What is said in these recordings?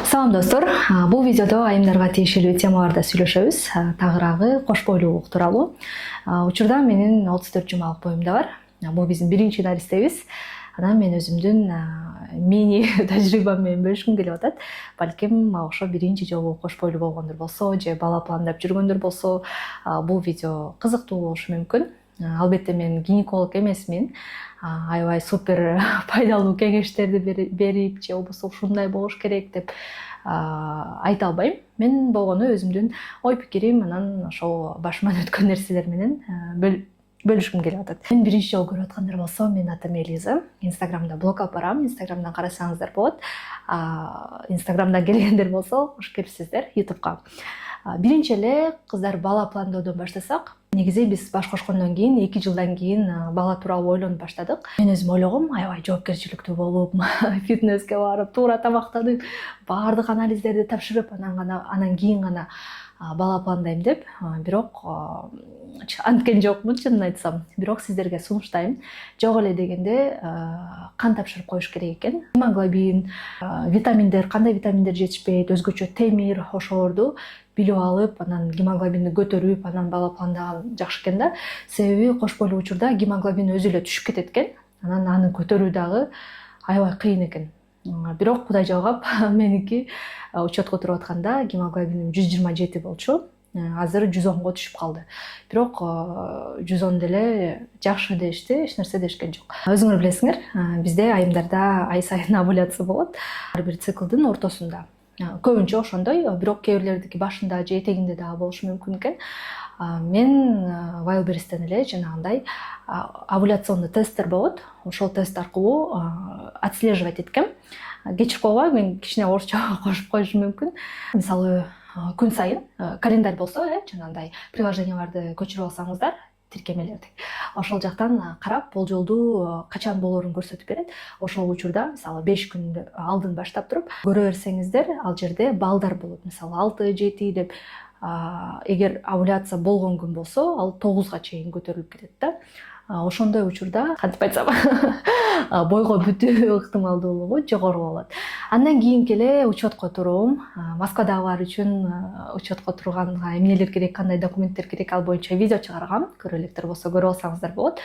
Салам достор. Бул видеодо айымдарга тиешелүү темаларда сүйлөшөбүз. Тагыраагы кош бойлуулук тууралуу. Учурда менин 34 жумалык боюмда бар. Бул биздин биринчи дарстебиз. Анан мен өзүмдүн мини тажрыйбам менен бөлүшкүм келип атат. Балким ошо биринчи жолу кош бойлуу болгондор болсо, же бала пландап жүргөндөр болсо, бул видео кызыктуу болушу мүмкүн. Албетте мен гинеколог эмесмин. Аябай супер пайдалуу кеңештерди берип, же болбосо ушундай болуш керек деп айта албайм. Мен болгону өзүмдүн ой пикирим, анан ошол башыман өткөн нерселер менен бөлүшкүм келип атат. Мен биринчи жолу көрүп аткандар болсо, менин атым Элиза. Инстаграмда блог алып барам. Инстаграмдан карасаңыздар болот. Инстаграмдан келгендер болсо, кош келипсиздер Ютубка. Биринчи эле кыздар бала пландоодон баштасак, негизи биз баш кошкондон кийин 2 жылдан кийин бала тууралуу ойлонуп баштадык. Мен өзүм ойлогом, аябай жоопкерчиликтүү болуп, фитнеске барып, туура тамактанып, баардык анализдерди тапшырып, анан кийин гана бала пландайм деп. Бирок анткен жокмун, чынын айтсам. Бирок сиздерге сунуштайм. Жок эле дегенде кан тапшырып коюш керек экен. Гемоглобин, витаминдер, кандай витаминдер жетишпейт, өзгөчө темир, ошолорду билип алып, анан гемоглобинди көтөрүп, анан бала пландаган жакшы экен да. Себеби кош бойлуу учурда гемоглобин өзү эле түшүп кетет экен. Анан аны көтөрүү дагы аябай кыйын экен. Бирок Кудай жалгап, меники учетко туруп атканда гемоглобиним 127 болчу. Азыр 110го түшүп калды. Бирок 110 деле жакшы дешти, эч нерсе дешкен жок. Өзүңөр билесиңер, бизде айымдарда ай сайын овуляция болот. Ар бир циклдын ортосунда. Көбүнчө ошондой, бирок кээ бирлердики башында же этегинде дагы болушу мүмкүн экен. Мен Wildberries'тен эле жанагындай овуляционный тесттер болот. Ошол тест аркылуу отслеживать эткем. Кечирип койбой, мен кичине орусча кошуп коюшум мүмкүн. Мисалы, күн сайын календарь болсо, жанагындай приложенияларды көчүрүп алсаңыздар, тиркемелерди. Ошол жактан карап, болжолдуу качан болоорун көрсөтүп берет. Ошол учурда, мисалы, 5 күн алдын баштап туруп, көрө берсеңиздер, ал жерде балдар болот. Мисалы, 6, 7 деп. Эгер овуляция болгон күн болсо, ал 9га чейин көтөрүлүп кетет да. Ошондой учурда, кантип айтсам, бойго бүтүү ыктымалдуулугу жогору болот. Андан кийинки эле учетко турум. Москвадагылар үчүн учетко турганга эмнелер керек, кандай документтер керек, ал боюнча видео чыгаргам. Көрө электер болсо көрүп алсаңыздар болот.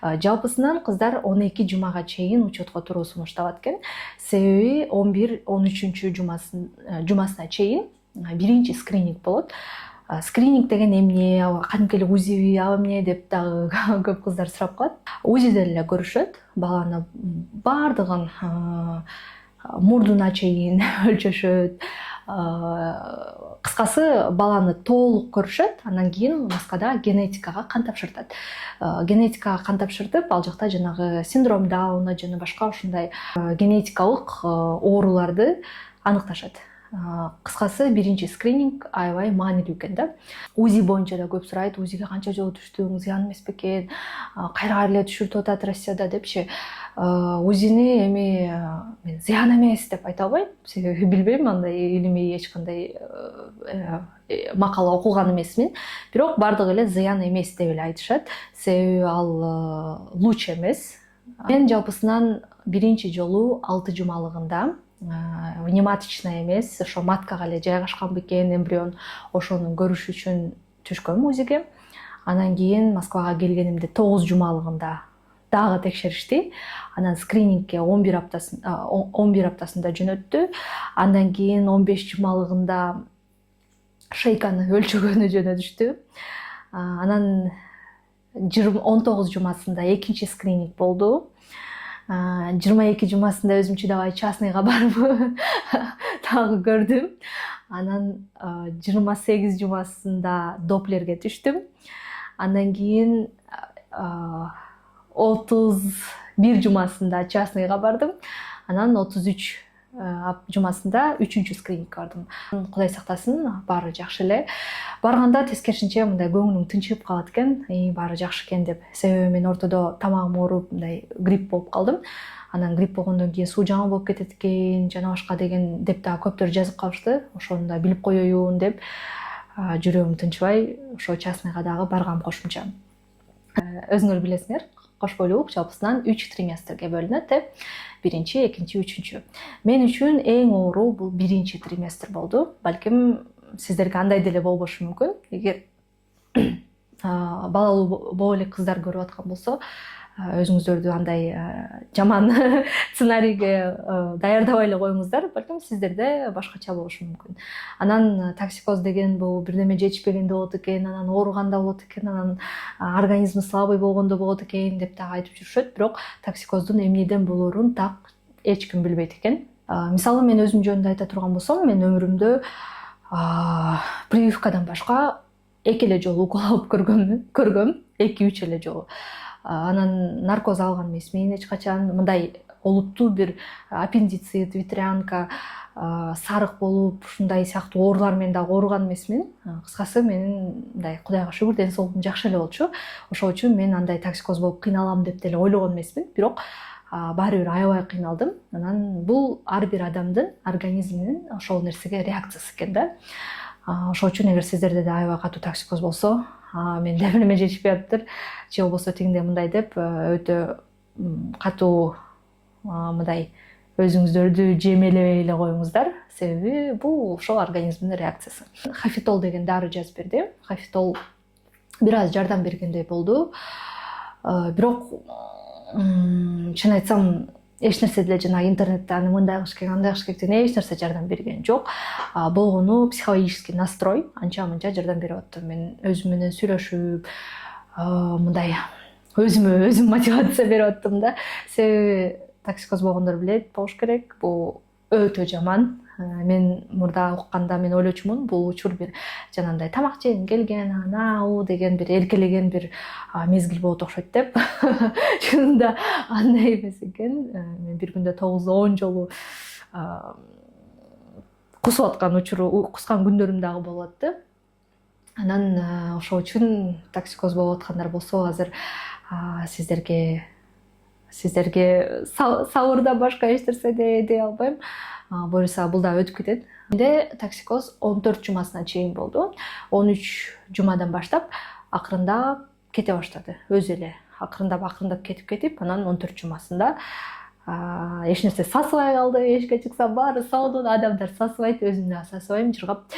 Жалпысынан кыздар 12 жумага чейин учетко туруу сунушталат экен. Себеби 11-13 жумасына чейин биринчи скрининг болот. Скрининг деген эмне, кадимкили УЗИби, ал эмне деп дагы көп кыздар сурап калат. УЗИден эле көрүшөт, баланы баардыгын мурдуна чейин өлчөшөт. Кыскасы, баланы толук көрүшөт, андан кийин Москвада генетикага кан тапшыртат. Генетикага кан тапшыртып, ал жакта жанагы синдром Дауна жана башка ушундай генетикалык ооруларды аныкташат. Кыскасы, биринчи скрининг аябай маанилүү экен да. УЗИ боюнча да көп сурайт, УЗИге канча жолу түштүң, зыян эмес бекен, кайра эле түшүртүп атат Россияда депчи. УЗИни эми мен зыян эмес деп айта албайм, себеби билбейм, андай илимий эч кандай макала окуган эмесмин. Бирок бардыгы эле зыян эмес деп эле айтышат, себеби ал луч эмес. Мен жалпысынан биринчи жолу 6 жумалыгында внематочный эмес, ошо маткага эле жайгашкан бекен эмбрион, ошону көрүш үчүн түшкөм УЗИге. Анан кийин Москвага келгенимде 9 жумалыгында дагы текшеришти. Анан скринингке 11 аптасында жөнөттү. Андан кийин 15 жумалыгында шейканы өлчөгөнү жөнөтүштү. Анан 19 жумасында экинчи скрининг болду. 22 жумасында өзүм чыдабай частныйга барып дагы көрдүм. Анан 28 жумасында доплерге түштүм. Андан кийин 31 жумасында частныйга бардым. Анан 33 жумасында 3-чү скринингке бардым. Кудай сактасын, баары жакшы эле. Барганда тескерисинче мындай көңүлүм тынчып калат экен, баары жакшы экен деп. Себеби мен ортодо тамагым ооруп, мындай грипп болуп калдым. Анан грипп болгондон кийин суу жаңы болуп кетет экен, жана башка деген деп дагы көптөр жазып калышты. Ошону да билип коеюн деп жүрөгүм тынчыбай, ошо частныйга дагы баргам кошумча. Өзүңөр билесиңер, кош бойлуулук жалпысынан 3 триместрге бөлүнөт. Биринчи, экинчи, үчүнчү. Мен үчүн эң оору бул биринчи триместр болду. Балким сиздерге андай деле болбошу мүмкүн. Эгер балалуу боло элек кыздар көрүп аткан болсо, өзүңүздөрдү андай жаман сценарийге даярдабай эле коюңуздар. Балким сиздерде башкача болушу мүмкүн. Анан токсикоз деген бул бирдеме жетишпегенде болот экен, анан ооруганда болот экен, анан организми слабый болгондо болот экен деп дагы айтып жүрүшөт. Бирок токсикоздун эмнеден болоорун так эч ким билбейт экен. Мисалы мен өзүм жөнүндө айта турган болсом, мен өмүрүмдө прививкадан башка 2 эле жолу укол алып көргөм, 2-3 эле жолу. Анан наркоз алган эмесмин эч качан. Мындай олуттуу бир аппендицит, ветрянка, сарык болуп, ушундай сыяктуу оорулар менен дагы ооруган эмесмин. Кыскасы менин мындай Кудайга шүгүр ден соолугум жакшы эле болчу. Ошол үчүн мен андай токсикоз болуп кыйналам деп деле ойлогон эмесмин. Бирок баары бир аябай кыйналдым. Анан бул ар бир адамдын организминин ошол нерсеге реакциясы экен да. Ошол үчүн эгер сиздерде да аябай катуу токсикоз болсо, менде эмне жетишпей атыптыр, же болбосо тигиндей мындай деп өтө катуу мындай өзүңүздөрдү жемелебей эле коюңуздар. Себеби бул ошол организмдин реакциясы. Хафитол деген дары жазып берди. Хафитол бир аз жардам бергендей болду. Бирок чын айтсам, эч нерсе деле жанагы интернетте аны мындай кылыш керек, андай кылыш керек деген эч нерсе жардам берген жок. Болгону психологический настрой анча-мынча жардам берип атты. Мен өзүм менен сүйлөшүп, мындай өзүм мотивация берип аттым да. Себеби токсикоз болгондор билет болуш керек. Бул өтө жаман. Мен мурда укканда мен ойлочумун, бул учур бир жанагындай тамак жегим келген, анау деген бир эркелеген бир мезгил болот окшойт деп. Чынында андай эмес экен. Мен бир күндө 9-10 жолу кусуп аткан кускан күндөрүм дагы болот да. Анан ошол үчүн токсикоз болуп аткандар болсо, азыр сиздерге сабырдан башка эч нерсе дей албайм. Буюрса бул да өтүп кетет. Менде токсикоз 14 жумасына чейин болду. 13 жумадан баштап акырындап кете баштады. Өзү эле акырындап кетип, анан 14 жумасында эч нерсе сасыбай калды. Эшикке чыксам баары сонун, адамдар сасыбайт, өзүм да сасыбайм, жыргап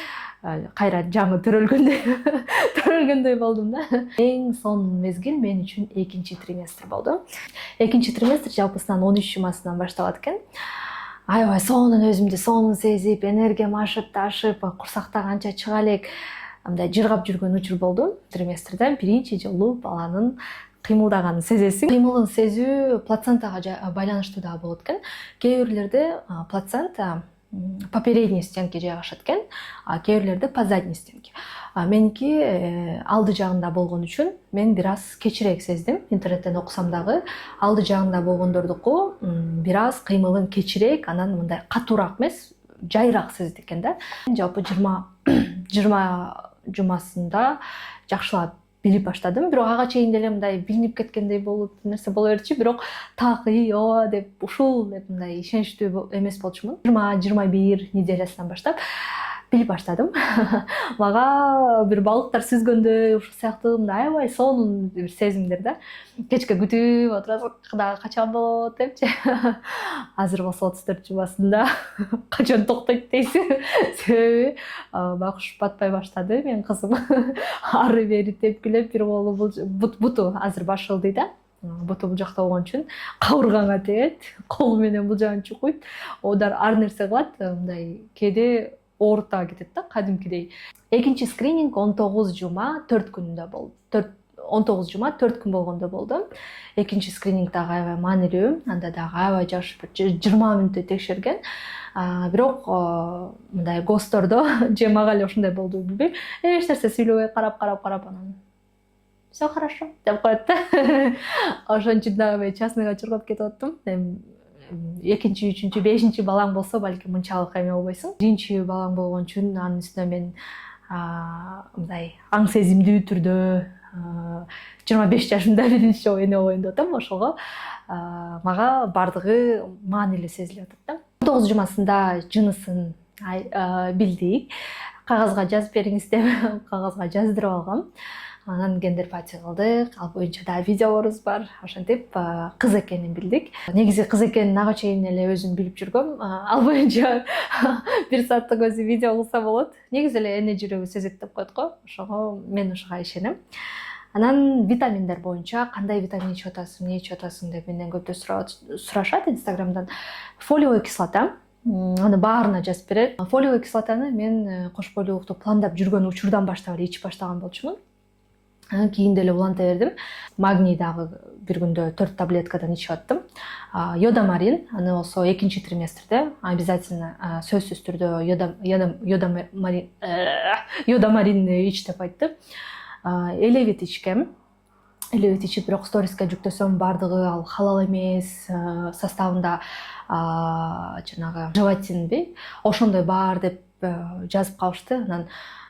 кайра жаңы төрөлгөндөй болдум да. Эң сонун мезгил мен үчүн экинчи триместр болду. Экинчи триместр жалпысынан 13 жумасынан башталат экен. Аябай сонун өзүмдү сонун сезип, энергиям ашып, курсакта канча чыга элек, мындай жыргап жүргөн учур болду. Триместрден биринчи жолу баланын кыймылдаганын сезесиң. Кыймылын сезүү плацентага байланыштуу да болот экен. Кээ бирлерде плацента по передней стенке жайгашат экен, кээ бирлерде по задней стенке. Меники алды жагында болгон үчүн мен бир аз кечирээк сездим. Интернеттен окусам дагы алды жагында болгондордуку бир аз кыймылын кечирээк, анан мындай катуураак эмес, жайыраак сезди экен да. Жалпы 20 жумасында жакшылап билип баштадым. Бирок ага чейин деле мындай билинип кеткендей болуп нерсе боло берчү. Бирок так ооба деп ушул деп мындай ишеничтүү эмес болчумун. 20-21 неделясынан баштап билип баштадым. Мага бир балыктар сүзгөндөй, ушул сыяктуу мындай аябай сонун бир сезимдер да. Кечке күтүп отурасың, дагы качан болот депчи. Азыр болсо 34 жумасында качан токтойт дейсиң. Себеби бакыш батпай баштады менин кызым. Ары бери тепкилеп, бир колу буту азыр баш ылдый да. Буту бул жакта болгон үчүн кабырганга тегет, колу менен бул жагын чукуйт. Одар ар нерсе кылат, мындай кээде ооруп дагы кетет да, кадимкидей. Экинчи скрининг 19 жума 4 күндө болду. 19 жума 4 күн болгондо болду. Экинчи скрининг дагы аябай маанилүү. Анда дагы аябай жаш 20 мүнөттөй текшерген. Бирок мындай гостордо же мага эле ошондой болду билбейм. Эч нерсе сүйлөбөй карап анан всё хорошо деп коет да. Ошон үчүн дагы мен частныйга чуркап кетип аттым. Экинчи, үчүнчү, бешинчи балаң болсо балким мынчалык эме болбойсуң. Биринчи балаң болгон үчүн анын үстүнө мен мындай аң сезимдүү түрдө 25 жашымда биринчи жолу эне болоюн деп атам. Ошого мага бардыгы маанилүү сезилип атат да. 19 жумасында жынысын билдик. Кагазга жазып бериңиз деп кагазга жаздырып алгам. Анан гендерпатия кылдык, ал боюнча дагы видеолорубуз бар. Ошентип кыз экенин билдик. Негизи кыз экенин ага чейин эле өзүм билип жүргөм. Ал боюнча 1 сааттык өзү видео кылса болот. Негизи эле эне жүрөгү сезет деп коет го. Ошого мен ушуга ишенем. Анан витаминдер боюнча кандай витамин ичип атасың, эмне ичип атасың деп менден көптөө сурашат инстаграмдан. Фолиевый кислота, аны баарына жазып берет. Фолиевый кислотаны мен кош бойлуулукту пландап жүргөн учурдан баштап эле ичип баштаган болчумун. Кийин деле уланта бердим. Магний дагы бир күндө 4 таблеткадан ичип аттым. Йодамарин, аны болсо 2-триместрде обязательно сөзсүз түрдө йодамаринди ич деп айтты. Элевит ичкем. Элевит ичип, бирок сториске жүктөсөм бардыгы ал халал эмес, составында жанагы желатинби, ошондой бар деп жазып калышты. Анан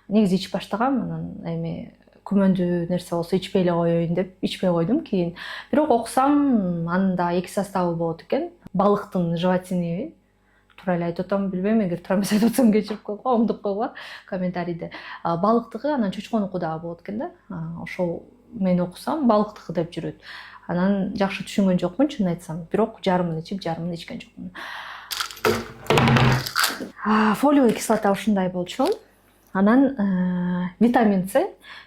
негизи ичип баштагам, анан эми күмөндүү нерсе болсо ичпей эле коеюн деп ичпей койдум кийин. Бирок окусам анда 2 составы болот экен. Балыктын желатиниби, туура эле айтып атам билбейм, эгер туура эмес айтып атсам кечирип койгула, оңдоп койгула комментарийде. Балыктыгы, анан чочконуку дагы болот экен да. Ошол мен окусам балыктыгы деп жүрөт. Анан жакшы түшүнгөн жокмун, чынын айтсам. Бирок жарымын ичип, жарымын ичкен жокмун. Фолиевый кислота ушундай болчу. Анан витамин С.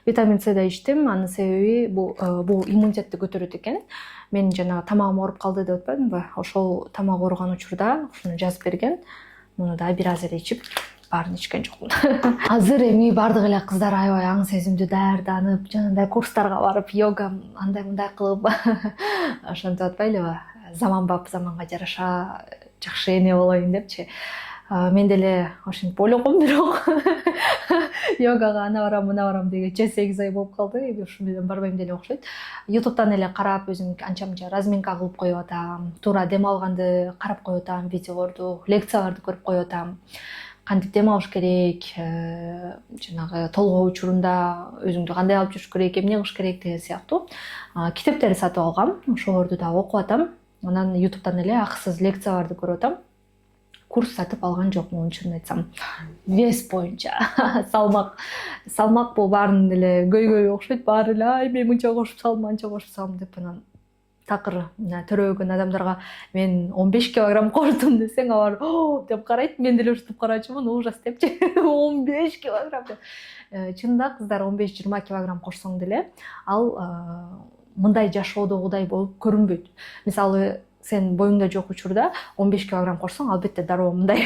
Витамин С да ичтим. Анын себеби бул иммунитетти көтөрөт экен. Мен жана тамагым ооруп калды деп атпадымбы? Ошол тамак ооруган учурда ушуну жазып берген. Муну да бир аз эле ичип, баарын ичкен жокмун. Азыр эми бардык эле кыздар аябай аң сезимдүү даярданып, жанагындай курстарга барып, йога андай мындай кылып ошентип атпайлыбы? Заманбап заманга жараша жакшы эне болоюн депчи. Мен деле ошентип ойлогом, бирок йогага ана барам, мына барам дегенче 8 ай болуп калды. Эми ушу менен барбайм деле окшойт. YouTube'дан эле карап, өзүм анча-мынча разминка кылып коюп атам. Туура дем алганды карап коюп атам, видеолорду, лекцияларды көрүп коюп атам. Кантип дем алыш керек, жанагы толгоо учурунда өзүңдү кандай алып жүрүш керек, эмне кылыш керек деген сыяктуу китептерди сатып алгам. Ошолорду да окуп атам. Анан YouTube'дан эле акысыз лекцияларды көрүп атам. Курс сатып алган жокмун, чынын айтсам. Вес боюнча, салмак бул баарынын деле көйгөйү окшойт. Баары эле ай мен мынча кошуп салдым, анча кошуп салдым деп анан такыр төрөгөн адамдарга мен 15 килограмм коштум десең, алар деп карайт. Мен деле ушинтип карачумун, ужас депчи. 15 килограмм деп. Чынында кыздар 15-20 килограмм кошсоң деле ал мындай жашоодогудай болуп көрүнбөйт. Мисалы, сен боюңда жок учурда 15 килограмм кошсоң, албетте дароо мындай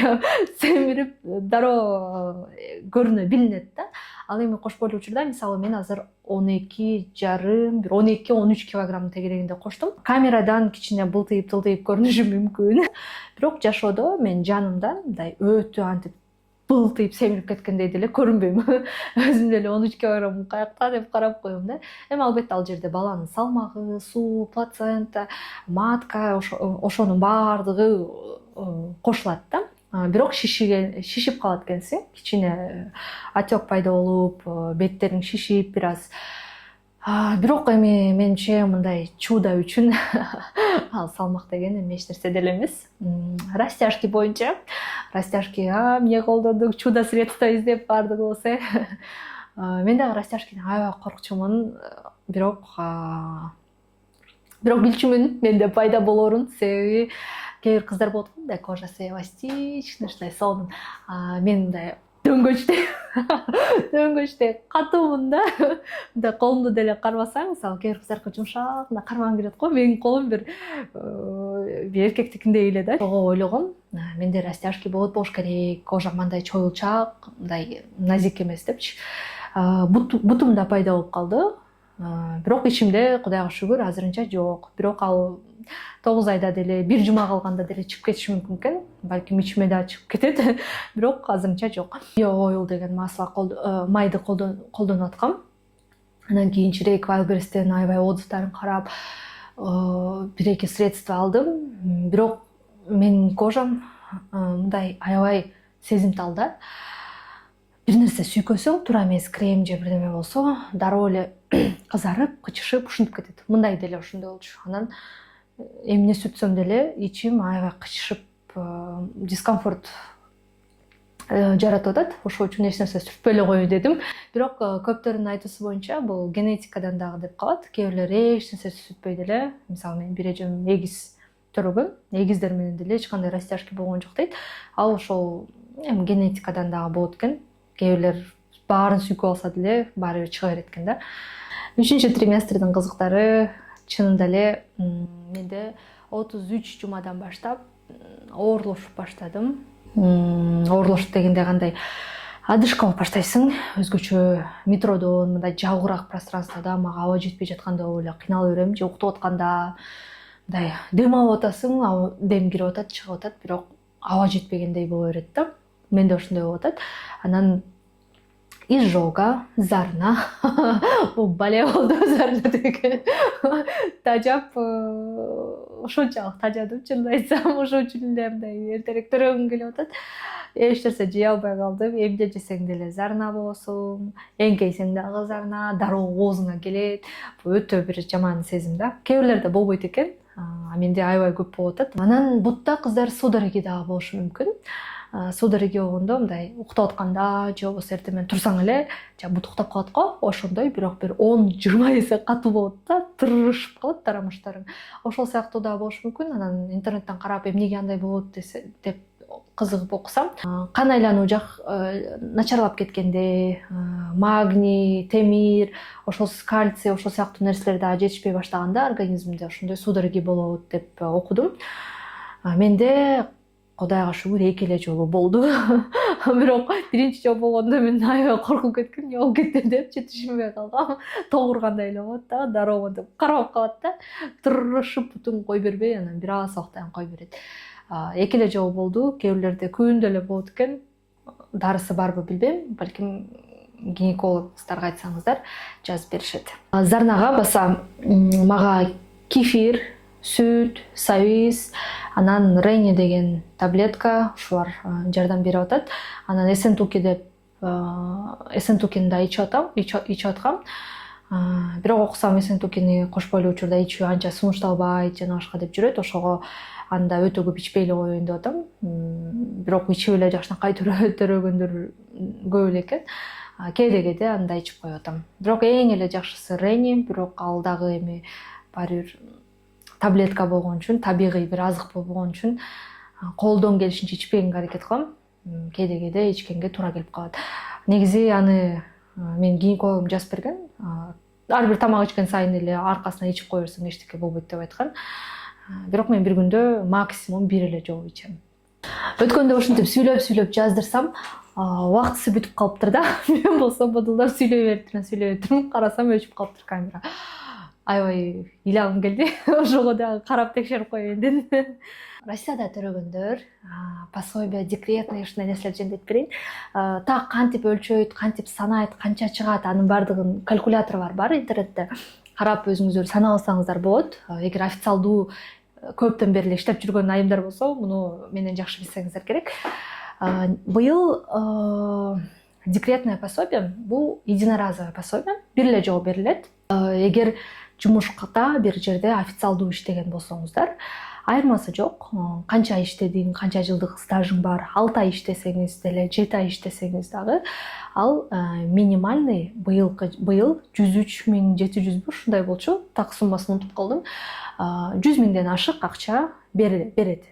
семирип, дароо көрүнө билинет да. Ал эми кош бойлуу учурда, мисалы, мен азыр 12,5-13 килограмм тегерегинде коштум. Камерадан кичине былтыйып көрүнүшү мүмкүн. Бирок жашоодо мен жанымдан мындай өтө антип былтыйып семирип кеткендей деле көрүнбөйм. Өзүм деле 13 килограмм каякта деп карап коем да. Эми албетте ал жерде баланын салмагы, суу, плацента, матка, ошонун баардыгы кошулат да. Бирок шишип калат экенсиң. Кичине отек пайда болуп, беттериң шишип бир аз. Бирок эми менимче мындай чудо үчүн ал салмак деген эми эч нерсе деле эмес. Растяжки боюнча, эмне колдондук, чудо средство издеп бардыгы болсо. Мен дагы растяжкини аябай коркчумун, бирок билчүмүн менде пайда болорун. Себеби кээ бир кыздар болот го, мындай кожасы эластичный, ушундай сонун. Мен мындай дөңгөчтөй катуумун да. Мындай колумду деле карбасаң, мисалы, кээ бир кыздарга жумшак, мына кармагым келет го, менин колум бир эркектикиндей эле да. Ошого ойлогом, менде растяжки болуш керек, кожам мындай чоюлчак, мындай назик эмес депчи. Бутум да пайда болуп калды. Бирок ичимде, Кудайга шүгүр, азырынча жок. Бирок ал 9 айда деле, бир жума калганда деле чыгып кетиши мүмкүн экен. Балким ичиме да чыгып кетет. Бирок азырынча жок. Oil деген майды колдонуп аткам. Анан кийинчерээк Wildberries'тен аябай отзывдарын карап, 1-2 средство алдым. Бирок менин кожам мындай аябай сезимтал да. Бир нерсе сүйкөсөң, туура эмес крем же бирдеме болсо, дароо эле кызарып, кычышып, ушинтип кетет. Мындай деле ошондой болчу. Анан эмне сүртсөм деле ичим аябай кычышып, дискомфорт жаратып атат. Ошол үчүн эч нерсе сүртпөй эле кой дедим. Бирок көптөрдүн айтуусу боюнча бул генетикадан дагы деп калат. Кээ бирлер эч нерсе сүртпөй деле, мисалы мен бир эжем эгиз төрөгөн, эгиздер менен деле эч кандай растяжка болгон жок дейт. Ал ошол эми генетикадан дагы болот экен. Кээ бирлер баарын сүйкөп алса деле баары бир чыга берет экен да. 3-триместрдин кызыктары чынында эле менде 33 жумадан баштап оорлошуп баштадым. Оорлош дегенде кандай адышка болуп баштайсың, өзгөчө метродон мындай жабыгыраак пространствода мага аба жетпей жатканда эле кыйналып берем, же уктап атканда мындай дем алып атасың, дем кирип атат, чыгып атат, бирок аба жетпегендей боло берет да. Менде ошондой болуп атат. Анан изжога, зарна, бул бале болду, зарна деген тажап, ошончалык тажадым, чынын айтсам, ошон үчүн эле мындай эртерээк төрөгүм келип атат. Эч нерсе жей албай калдым. Эмне жесең деле зарна болосуң, эңкейсең дагы зарна, дароо оозуңа келет. Бул өтө бир жаман сезим да. Кээ бирлерде болбойт экен, менде аябай көп болуп атат. Анан бутта кыздар судороги дагы болушу мүмкүн. Судороги болгондо мындай уктап атканда же болбосо эртең турсаң эле бут уктап калат го, ошондой, бирок бир 10-20 эсе катуу болот да, тырышып калат тарамыштарың. Ошол сыяктуу да болушу мүмкүн. Анан интернеттен карап эмнеге андай болот деп кызыгып окусам, кан айлануу начарлап кеткенде, магний, темир, ошол кальций, ошол сыяктуу нерселер дагы жетишпей баштаганда организмде ошондой судороги болот деп окудум. Менде Кудайга шүгүр 2 эле жолу болду. Бирок биринчи жолу болгондо мен аябай коркуп кеткем, не болуп кетти деп түшүнбөй калгам. Тогургандай эле болот да, дароо монтип карап калат да. Тырышып бутун кой бербей, анан бир аз убактан кой берет. 2 эле жолу болду. Кээ бирлерде күндө эле болот экен. Дарысы барбы билбейм, балким гинекологторго айтсаңыздар жазып беришет. Зарнага баса мага кефир, сүт, сабиз, анан Рени деген таблетка, ушулар жардам берип атат. Анан эсентуки деп эсентукини да ичип аткам. Бирок окусам эсентукини кошпой эле учурда ичүү анча сунушталбайт жана башка деп жүрөт. Ошого анда өтө көп ичпей эле коеюн деп атам. Бирок ичип эле жакшынакай төрөгөндөр көп эле экен. Кээде анда ичип коюп атам. Бирок эң эле жакшысы Рени, бирок ал дагы эми баары бир таблетка болгон үчүн, табигый бир азык болгон үчүн колдон келишинче ичпегенге аракет кылам. Кээде ичкенге туура келип калат. Негизи аны мен гинекологум жазып берген. Ар бир тамак ичкен сайын эле аркасынан ичип кое берсең эчтеке болбойт деп айткан. Бирок мен бир күндө максимум 1 эле жолу ичем. Өткөндө ушинтип сүйлөп жаздырсам, убактысы бүтүп калыптыр да. Мен болсо бодулдап сүйлөй бериптирмин, карасам өчүп калыптыр камера. Аябай ыйлагым келди. Ошого дагы карап текшерип коеюн дедим. Россияда төрөгөндөр пособие, декретный ушундай нерселер жөнүндө айтып берейин. Так кантип өлчөйт, кантип санайт, канча чыгат, анын баардыгын калькулятору бар интернетте. Карап өзүңүздөр санап алсаңыздар болот. Эгер официалдуу көптөн бери эле иштеп жүргөн айымдар болсо, муну менен жакшы билсеңиздер керек. Быйыл декретное пособие бул единоразовое пособие, бир эле жолу берилет. Эгер жумушта бир жерде официалдуу иштеген болсоңуздар, айырмасы жок. Канча иштедиң, канча жылдык стажың бар, 6 ай иштесеңиз деле, 7 ай иштесеңиз дагы, ал минимальный быйыл 103.700 ушундай болчу, так суммасын унутуп калдым. 100 миңден ашык акча берет.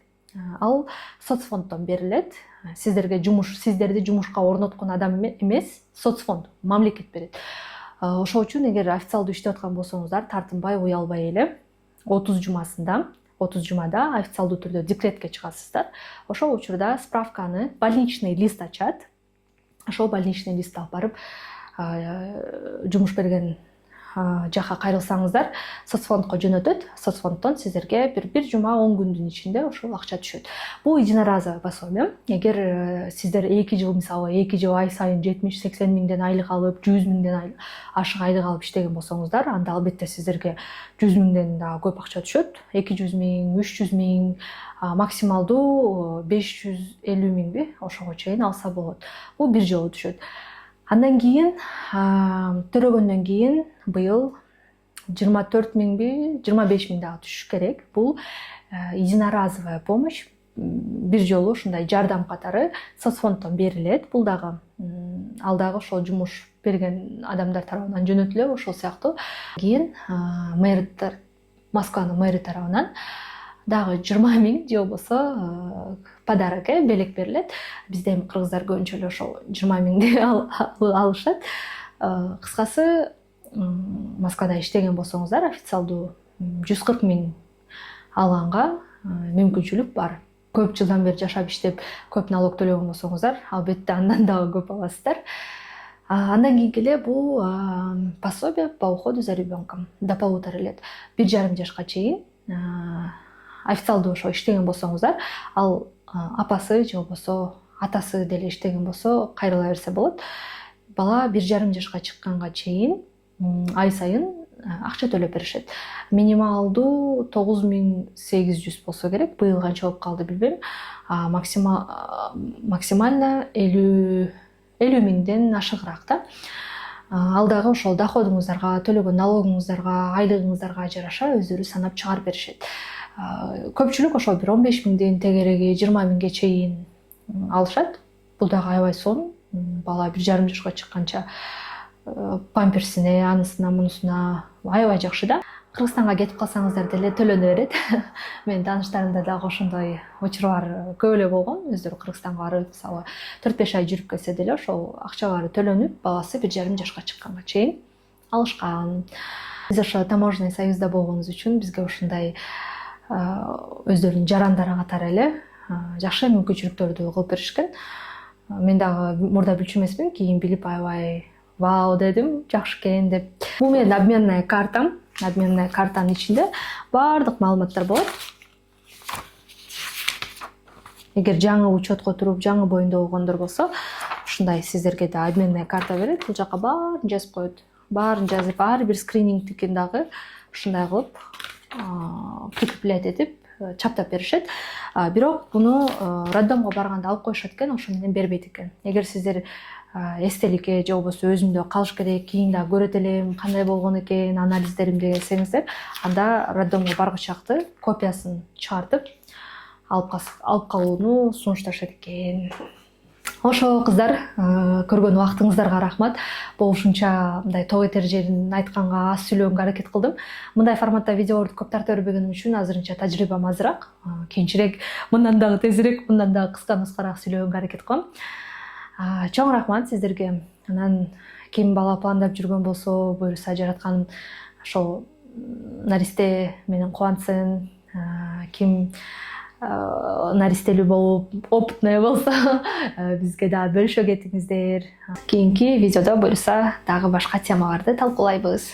Ал соцфонддон берилет. Сиздерди жумушка орноткон адам эмес, соцфонд, мамлекет берет. Ошол үчүн эгер официалдуу иштеп аткан болсоңуздар, тартынбай уялбай эле 30 жумада официалдуу түрдө декретке чыгасыздар. Ошол учурда справканы, больничный лист ачат. Ошол больничный листти алып барып, жумуш берген жака кайрылсаңыздар, соцфондко жөнөтөт. Соцфонддон сиздерге бир жума 10 күндүн ичинде ошол акча түшөт. Бул единоразовый пособие. Эгер сиздер 2 жыл, мисалы 2 жыл ай сайын 70-80 миңден айлык алып, 100 миңден ашык айлык алып иштеген болсоңуздар, анда албетте сиздерге 100 миңден да көп акча түшөт. 200 миң, 300 миң, максималдуу 550 миңби ошого чейин алса болот. Бул бир жолу түшөт. Андан кийин төрөгөндөн кийин быйыл 24 миңби, 25 миң дагы түшүш керек. Бул единоразовая помощь, бир жолу ушундай жардам катары соцфонддон берилет. Бул дагы ал дагы ошол жумуш берген адамдар тарабынан жөнөтүлөт, ошол сыяктуу. Кийин мэрдер, Москванын мэри тарабынан дагы 20 000 же болбосо подарок, белек берилет. Бизде эми кыргыздар көбүнчө эле ошол 20 000 алышат. Кыскасы, Москвада иштеген болсоңуздар официалдуу 140 000 алганга мүмкүнчүлүк бар. Көп жылдан бери жашап иштеп, көп налог төлөгөн болсоңуздар, албетте андан дагы көп аласыздар. Андан кийин эле бул пособие по уходу за ребенком дополнительно берилет. 1,5 жашка чейин официалдуу ошо иштеген болсоңуздар, ал апасы же болбосо атасы деле иштеген болсо кайрыла берсе болот. Бала 1,5 жашка чыкканга чейин ай сайын акча төлөп беришет. Минималдуу 9800 болсо керек. Быйыл канча болуп калды билбейм. Максимально 50 000ден ашыгыраак да. Ал дагы ошол доходуңуздарга, төлөгөн налогуңуздарга, айлыгыңыздарга жараша өздөрү санап чыгарып беришет. Көпчүлүк ошол 15 000ден тегереги 20 000ге чейин алышат. Бул дагы аябай сонун. Бала 1,5 жашка чыкканча памперсине, анысына, мунусуна аябай жакшы да. Кыргызстанга кетип калсаңыздар деле төлөнө берет. Менин тааныштарымда дагы ошондой учурлар көп эле болгон. Өздөрү Кыргызстанга барып, мисалы 4-5 ай жүрүп келсе деле ошол акча баары төлөнүп, баласы 1,5 жашка чыкканга чейин алышкан. Биз ошо таможенный союзда болгонубуз үчүн бизге ушундай өздөрүнүн жарандары катары эле жакшы мүмкүнчүлүктөрдү кылып беришкен. Мен дагы мурда билчү эмесмин, кийин билип аябай вау дедим, жакшы экен деп. Бул менин обменная картам. Обменная картанын ичинде баардык маалыматтар болот. Эгер жаңы учетко туруп, жаңы боюнда болгондор болсо, ушундай сиздерге да обменная карта берет. Бул жака баарын жазып коет. Баарын жазып, ар бир скринингдикин дагы ушундай кылып прикреплять этип чаптап беришет. Бирок буну роддомго барганда алып коюшат экен, ошо менен бербейт экен. Эгер сиздер эстеликке же болбосо өзүмдө калыш керек, кийин да көрөт элем кандай болгон экен анализдерим десеңиздер, анда роддомго баргычакты копиясын чыгартып алып калууну сунушташат экен. Ошо кыздар, көргөн убактыңыздарга рахмат. Болушунча мындай тоо этер жерин айтканга, аз сүйлөгөнгө аракет кылдым. Мындай форматта видеолорду көп тарта бербегеним үчүн азырынча тажрыйбам азыраак. Кийинчерээк мындан дагы тезирээк, мындан дагы кыска нускараак сүйлөгөнгө аракет кылам. Чоң рахмат сиздерге. Анан ким бала пландап жүргөн болсо, буюрса жаратканым ошол наристе менен кубансын. Ким наристелүү болуп, опытный болсо, бизге дагы бөлүшө кетиңиздер. Кийинки видеодо буюрса дагы башка темаларды талкуулайбыз.